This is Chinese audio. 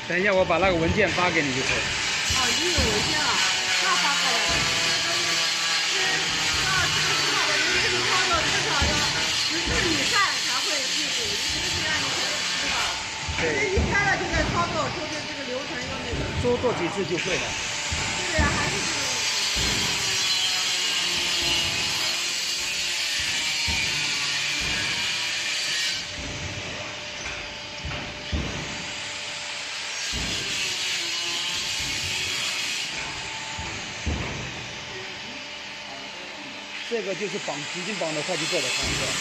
等一下，我把那个文件发给你就可以。哦，已经有文件了，那发过来。这个操作至少要14以上才会记住，这个是让你知道。对。一开了就在操作，就是这个流程要那个。做几次就会了。对呀，还是这个。这个就是绑，直接绑的快就做得开，是吧？